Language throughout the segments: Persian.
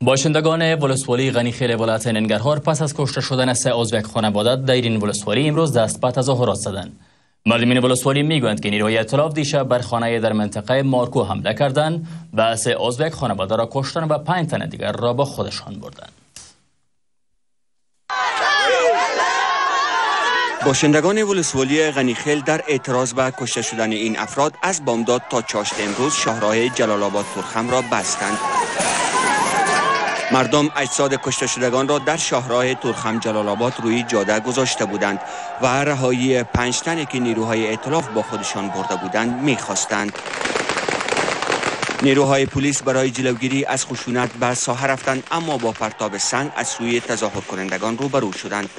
باشندگان ولسوالی غنیخیل ولایت ننگرهار پس از کشته شدن 3 عضو خانواده در این ولسوالی امروز دست به تظاهرات زدند. مردمان ولسوالی میگویند که نیروهای ائتلاف دیشب بر خانه در منطقه مارکو حمله کردند و 3 عضو خانواده را کشتند و 5 تن دیگر را با خودشان بردند. باشندگان ولسوالی غنیخیل در اعتراض به کشته شدن این افراد از بامداد تا چاشت امروز شاهراه جلال آباد تورخم را بستند. مردم اجساد کشته شدگان را در شاهراه تورخم جلال آباد روی جاده گذاشته بودند و رهایی 5 تنی که نیروهای ائتلاف با خودشان برده بودند می‌خواستند. نیروهای پلیس برای جلوگیری از خشونت به ساحه رفتند، اما با پرتاب سنگ از سوی تظاهر کنندگان روبرو شدند.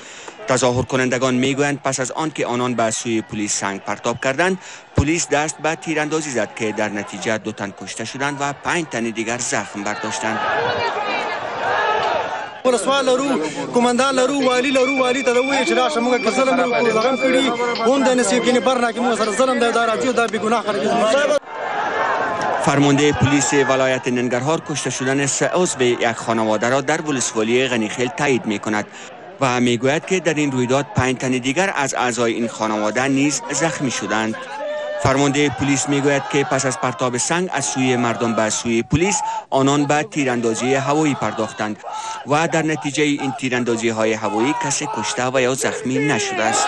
تظاهر کنندگان میگویند پس از آن که آنان به سوی پلیس سنگ پرتاب کردند، پلیس دست به تیراندازی زد که در نتیجه 2 تن کشته شدند و 5 تن دیگر زخم برداشتند. ولسوال لرو، کومندان لرو، والی ته دوی چې راشه موږ په ظلم لغم کړي هم د نصیب کې نه برنا کې موږ سره ظلم د راځي او د بیګناه خلک. فرمانده پلیس ولایت ننگرهار کشته شدن 3 عضو یک خانواده را در ولسوالی غنیخیل تایید می‌کند و میگوید که در این رویداد 5 تن دیگر از اعضای این خانواده نیز زخمی شدند. فرمانده پلیس میگوید که پس از پرتاب سنگ از سوی مردم به سوی پلیس، آنان به تیراندازی هوایی پرداختند و در نتیجه این تیراندازی های هوایی کسی کشته و یا زخمی نشده است.